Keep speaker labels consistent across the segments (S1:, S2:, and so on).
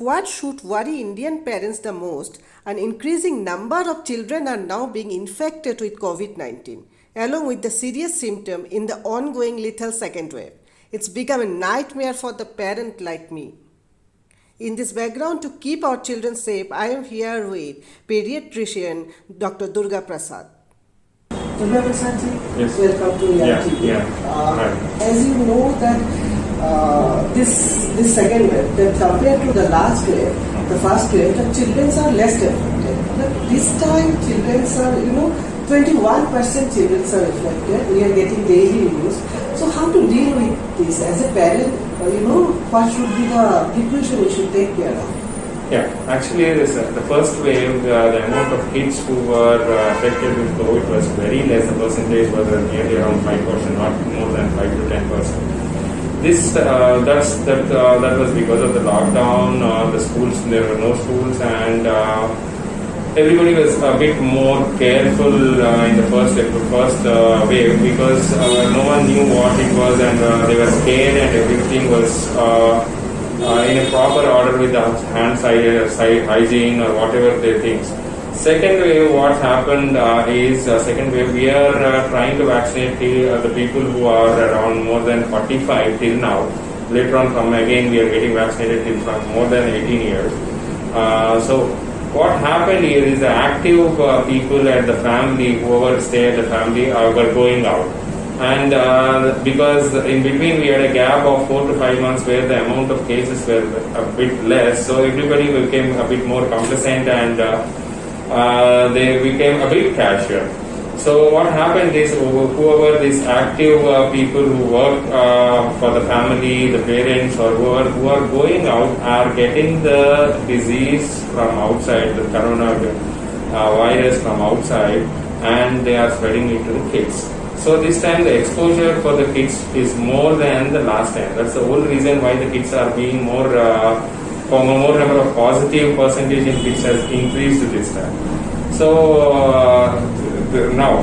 S1: what should worry Indian parents the most, an increasing number of children are now being infected with COVID-19, along with the serious symptom in the ongoing lethal second wave. It's become a nightmare for the parent like me. In this background, to keep our children safe, I am here with pediatrician Dr. Durga Prasad. Durga Prasad ji,
S2: yes.
S1: Welcome to YAM TV. As you know that this second wave, that compared to the last wave, the first wave, the children are less affected. But this time, children are, 21% children are affected. We are getting daily news. So how to deal with this as a parent? What should be the precaution we should take care of?
S2: Yeah, actually, the first wave, the amount of kids who were affected with COVID was very less. The percentage was nearly around 5%, not more than 5 to 10%. That was because of the lockdown. The schools, there were no schools, and everybody was a bit more careful in the first wave because no one knew what it was, and they were scared, and everything was in a proper order with the hand side hygiene or whatever they things. Second wave, what happened is second wave, we are trying to vaccinate the people who are around more than 45 till now. Later on, from again, we are getting vaccinated till from more than 18 years. So what happened here is the active people at the family, whoever stay at the family, were going out. And because in between we had a gap of 4 to 5 months where the amount of cases were a bit less, so everybody became a bit more complacent, and they became a bit casual. So what happened is whoever these active people who work for the family, the parents, or who are going out are getting the disease from outside, the corona virus from outside, and they are spreading it to the kids. So this time the exposure for the kids is more than the last time. That's the whole reason why the kids are being more number of positive percentage in kids has increased this time. So now,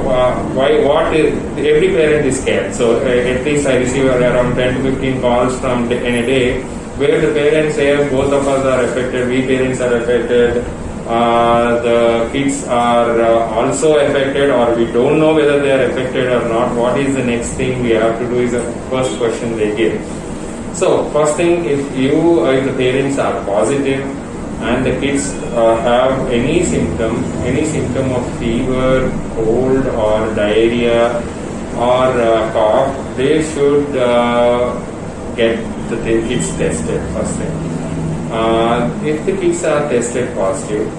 S2: every parent is scared. So at least I receive around 10 to 15 calls in a day where the parents say both of us are affected, we parents are affected, the kids are also affected, or we don't know whether they are affected or not. What is the next thing we have to do is the first question they give. So first thing, if the parents are positive and the kids have any symptom of fever, cold, or diarrhea, or cough, they should get the kids tested first thing. If the kids are tested positive,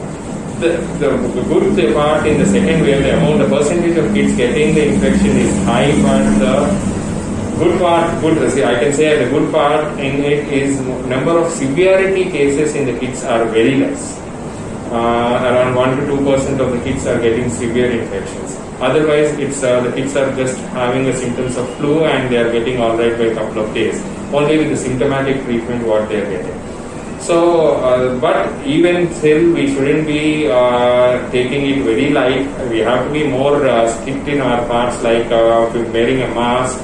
S2: the good part in the second wave, the percentage of kids getting the infection is high, but the I can say the good part in it is number of severity cases in the kids are very less. Around 1 to 2% of the kids are getting severe infections. Otherwise, it's the kids are just having the symptoms of flu and they are getting all right by a couple of days. Only with the symptomatic treatment what they are getting. So, but even still, we shouldn't be taking it very light. We have to be more strict in our parts, like wearing a mask,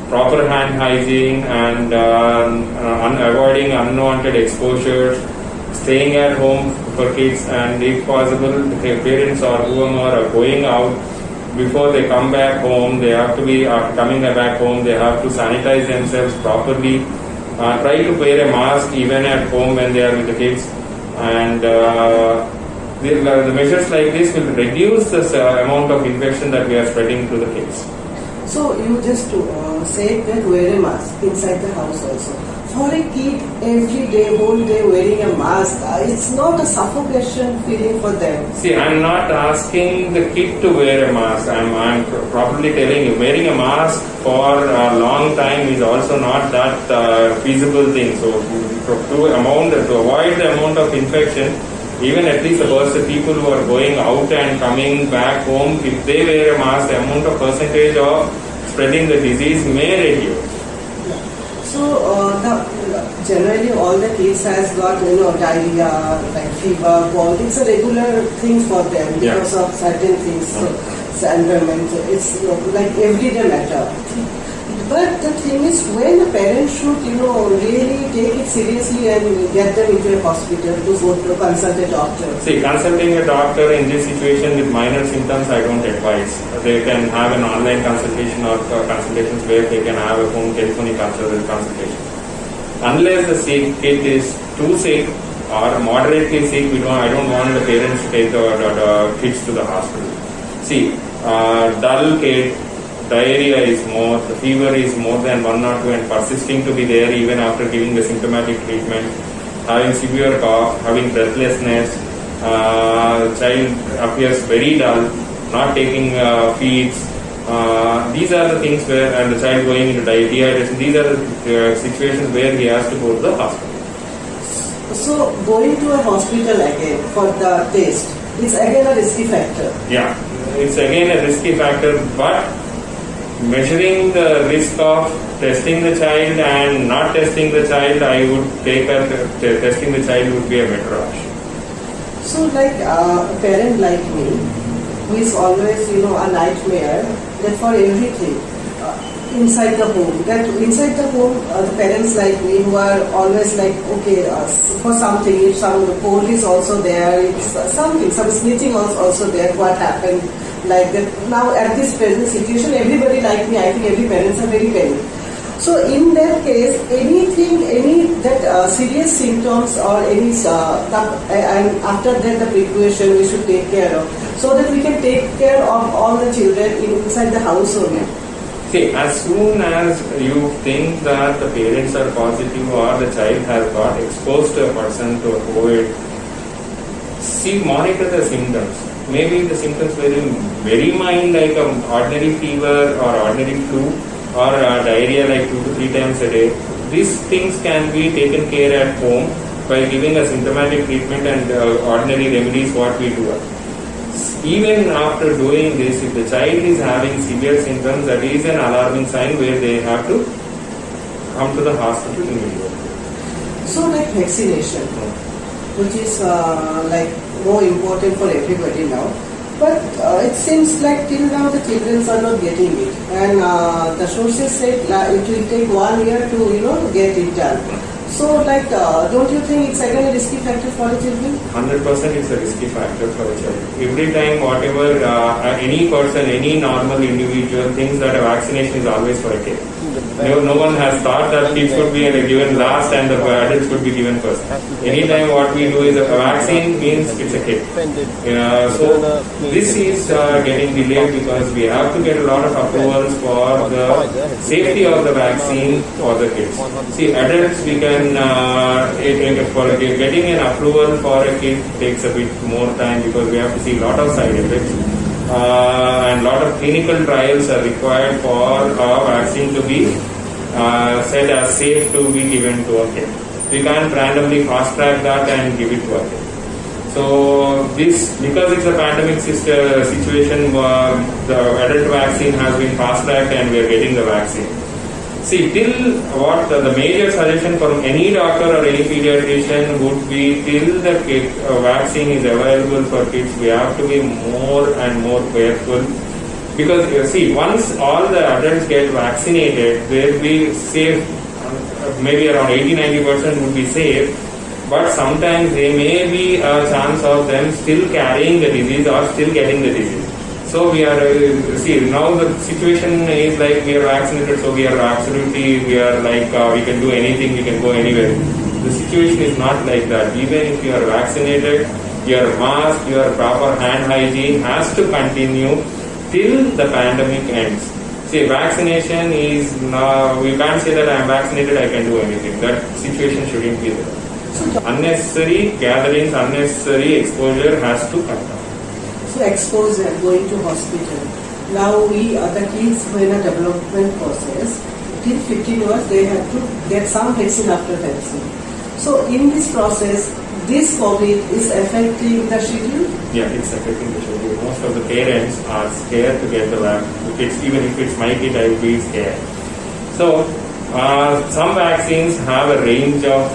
S2: proper hand hygiene, and avoiding unwanted exposures, staying at home for kids, and if possible, the parents or whoever are going out, before they come back home, they have to be, after coming back home, they have to sanitize themselves properly. Try to wear a mask even at home when they are with the kids, and the measures like this will reduce the amount of infection that we are spreading to the kids.
S1: So you just said that wear a mask inside the house also. For a kid, every day, whole day wearing a mask, it's not a suffocation feeling for them.
S2: See, I'm not asking the kid to wear a mask. I'm probably telling you, wearing a mask for a long time is also not that feasible thing. So to avoid the amount of infection, even at least the people who are going out and coming back home, if they wear a mask, the amount of percentage of spreading the disease may reduce.
S1: So generally all the kids has got diarrhea, like fever, cold. It's a regular thing for them because of certain things. So environment, it's like everyday matter. But the thing is, means when a parent should, really take it seriously and get them into a hospital to go to consult a doctor.
S2: See, consulting a doctor in this situation with minor symptoms, I don't advise. They can have an online consultation or consultations where they can have a home telephonic consultation. Unless the kid is too sick or moderately sick, I don't want the parents to take the kids to the hospital. See, dull kid, diarrhea is more, the fever is more than 1 or 2 and persisting to be there even after giving the symptomatic treatment, having severe cough, having breathlessness, child appears very dull, not taking feeds. These are the things where, and the child going into dehydration, these are the situations where he has to go to the hospital.
S1: So going to a hospital again for the test, it's again a risky factor.
S2: Yeah, it's again a risky factor, but measuring the risk of testing the child and not testing the child, I would take testing the child would be a better option.
S1: So like a parent like me, who is always, a nightmare, that for everything, inside the home, the parents like me who are always like, okay, for something, if some cold is also there, if something, some snitching was also there, what happened, like that. Now at this present situation, everybody like me, I think every parents are very panicked. So in that case, any serious symptoms or any and after that the precaution we should take care of, so that we can take care of all the children inside the house only.
S2: See, as soon as you think that the parents are positive or the child has got exposed to a person to COVID, monitor the symptoms. Maybe the symptoms very, very mild, like ordinary fever or ordinary flu or diarrhea like 2 to 3 times a day. These things can be taken care at home by giving a symptomatic treatment and ordinary remedies what we do. Even after doing this, if the child is having severe symptoms, that is an alarming sign where they have to come to the hospital immediately.
S1: So like vaccination, which is like more important for everybody now, but it seems like till now the children are not getting it, and the sources said it will take 1 year to get it done. So like don't you think it's again a risky factor for the children?
S2: 100% it's a risky factor for a child. Every time whatever any person, any normal individual thinks that a vaccination is always for a kid. No one has thought that kids could be given last and the adults could be given first. Anytime what we do is a vaccine means it's a kid. So this is getting delayed because we have to get a lot of approvals for the safety of the vaccine for the kids. See, adults we can, for getting an approval for a kid takes a bit more time because we have to see a lot of side effects. And lot of clinical trials are required for a vaccine to be said as safe to be given to a kid. We can't randomly fast track that and give it to a kid. So this, because it's a pandemic situation, the adult vaccine has been fast tracked and we are getting the vaccine. See, till what the major suggestion from any doctor or any pediatrician would be, till the vaccine is available for kids, we have to be more and more careful. Because you see, once all the adults get vaccinated, they will be safe, maybe around 80-90% would be safe, but sometimes there may be a chance of them still carrying the disease or still getting the disease. So we are, now the situation is like we are vaccinated, so we are absolutely, we are like, we can do anything, we can go anywhere. The situation is not like that. Even if you are vaccinated, your mask, your proper hand hygiene has to continue till the pandemic ends. See, vaccination is now, we can't say that I am vaccinated, I can do anything. That situation shouldn't be there. Unnecessary gatherings, unnecessary exposure has to cut down.
S1: So exposure, going to hospital. Now the kids who are in a development process, till 15 years they have to get some vaccine after vaccine. So in this process, this COVID is affecting the schedule?
S2: Yeah, it's affecting the schedule. Most of the parents are scared to get the vaccine. Even if it's my kid, I will be scared. So some vaccines have a range of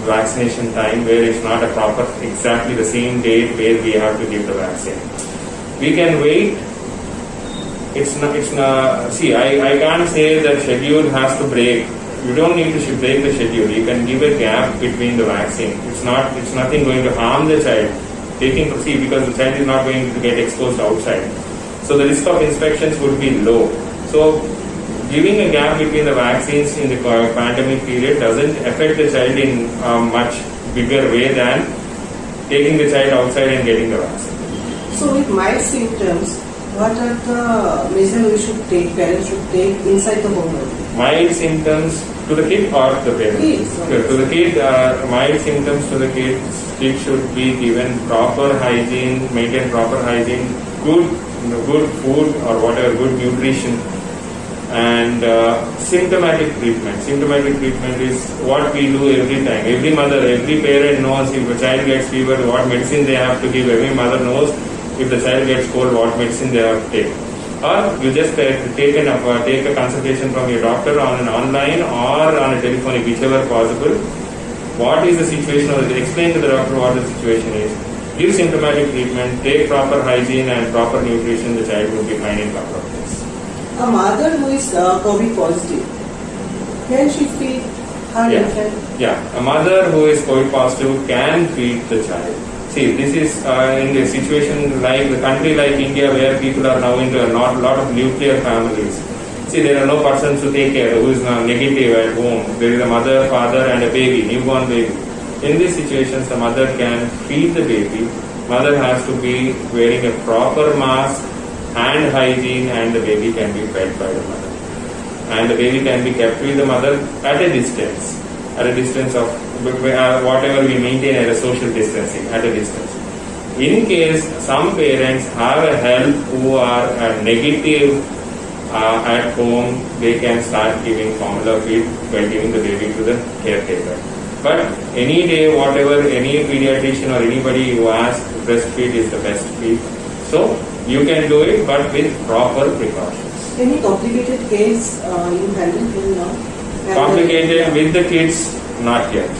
S2: vaccination time where it's not a proper, exactly the same date where we have to give the vaccine. We can wait See, I can't say that schedule has to break. You don't need to break the schedule. You can give a gap between the vaccine. It's nothing going to harm the child. Because the child is not going to get exposed outside. So the risk of infections would be low. So giving a gap between the vaccines in the pandemic period doesn't affect the child in a much bigger way than taking the child outside and getting the vaccine.
S1: So with mild symptoms, what are the measures parents should take inside the home?
S2: Mild symptoms to the kid or the parent?
S1: Kids.
S2: To the kid, mild symptoms to the kid should be given proper hygiene, maintain proper hygiene, good food or whatever, good nutrition, and symptomatic treatment. Symptomatic treatment is what we do every time. Every mother, every parent knows if a child gets fever, what medicine they have to give. Every mother knows if the child gets cold, what medicine they have to take. Or you just take a consultation from your doctor on an online or on a telephonic, whichever possible. What is the situation? Or explain to the doctor what the situation is. Give symptomatic treatment, take proper hygiene and proper nutrition. The child will be fine in couple of days.
S1: A mother who is COVID positive, can she feed her infant?
S2: Yeah, a mother who is COVID positive can feed the child. See, this is in a situation like the country like India where people are now into a lot of nuclear families. See, there are no persons to take care who is negative at home. There is a mother, father and a baby, newborn baby. In these situations, the mother can feed the baby. Mother has to be wearing a proper mask, hand hygiene, and the baby can be fed by the mother. And the baby can be kept with the mother at a distance of whatever we maintain as a social distancing, at a distance. In case some parents have a help who are negative at home, they can start giving formula feed by giving the baby to the caretaker. But any day, whatever, any pediatrician or anybody who asks, breastfeed is the best feed. So you can do it, but with proper precautions.
S1: Any complicated case you handle till now?
S2: Complicated with the kids, not yet.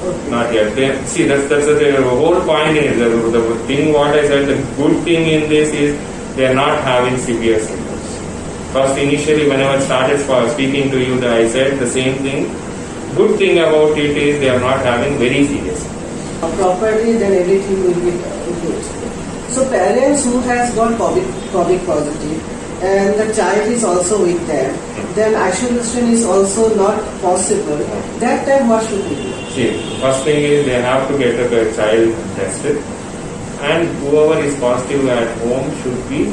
S1: Okay.
S2: Not yet. That's the whole point in it. The thing what I said, the good thing in this is they are not having severe symptoms. First, initially, whenever I started speaking to you, I said the same thing. Good thing about it is they are not having very serious symptoms.
S1: Properly, then everything will be good. So parents who has got COVID positive and the child is also with them, then isolation is also not possible. That time what should we do?
S2: See, first thing is they have to get the child tested, and whoever is positive at home should be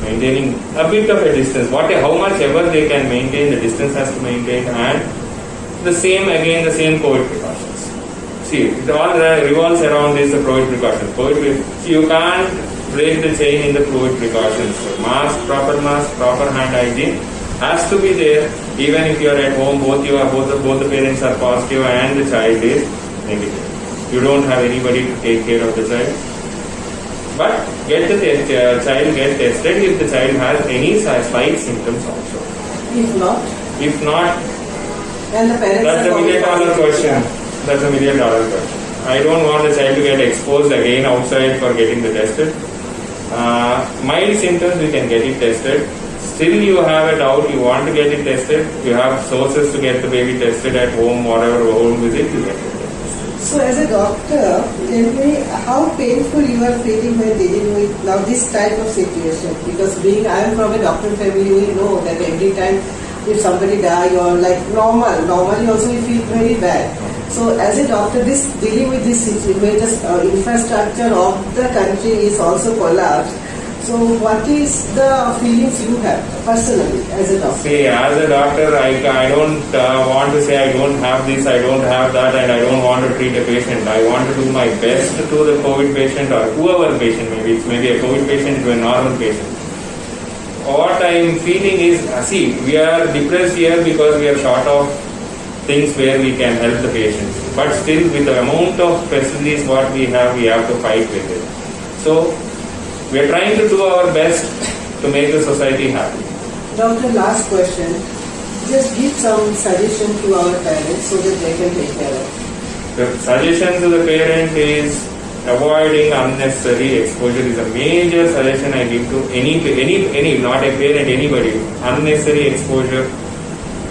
S2: maintaining a bit of a distance. How much ever they can maintain, the distance has to maintain, and the same COVID precautions. See, it all revolves around this COVID precautions. You can't break the chain in the COVID precautions. So proper hand hygiene has to be there. Even if you are at home, both the parents are positive and the child is negative. You don't have anybody to take care of the child. But get the child get tested if the child has any slight symptoms also.
S1: If not, and the parents
S2: that's a $1 million question. That's a $1 million question. I don't want the child to get exposed again outside for getting the tested. Mild symptoms, we can get it tested. Still you have a doubt, you want to get it tested, you have sources to get the baby tested at home, whatever home visit, you get it tested.
S1: So as a doctor, tell me how painful you are feeling when dealing with now this type of situation. Because I am from a doctor family, we know that every time if somebody die or like normally also we feel very bad. So as a doctor, dealing with this situation where the infrastructure of the country is also collapsed. So what is the feelings you have personally as a doctor?
S2: See, as a doctor, I don't want to say I don't have this, I don't have that, and I don't want to treat a patient. I want to do my best to the COVID patient or whoever patient, maybe a COVID patient to a normal patient. What I am feeling is, we are depressed here because we are short of things where we can help the patients. But still, with the amount of facilities what we have to fight with it. So, we are trying to do our best to make the society happy.
S1: Doctor, last question. Just give some suggestion to our parents so that they can take care of it.
S2: The suggestion to the parent is avoiding unnecessary exposure is a major suggestion I give to any not a parent, anybody. Unnecessary exposure.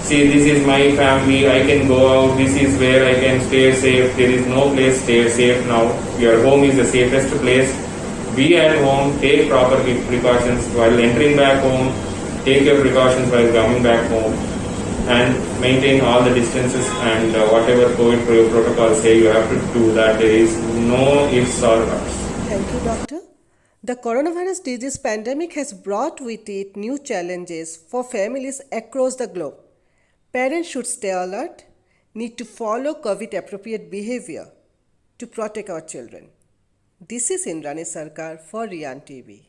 S2: See, this is my family, I can go out, this is where I can stay safe. There is no place stay safe now. Your home is the safest place. Be at home, take proper precautions while entering back home, take your precautions while coming back home, and maintain all the distances and whatever COVID protocols say you have to do that. There is no ifs or buts.
S1: Thank you, Doctor. The coronavirus disease pandemic has brought with it new challenges for families across the globe. Parents should stay alert, need to follow COVID appropriate behavior to protect our children. This is Indrani Sarkar for Rian TV.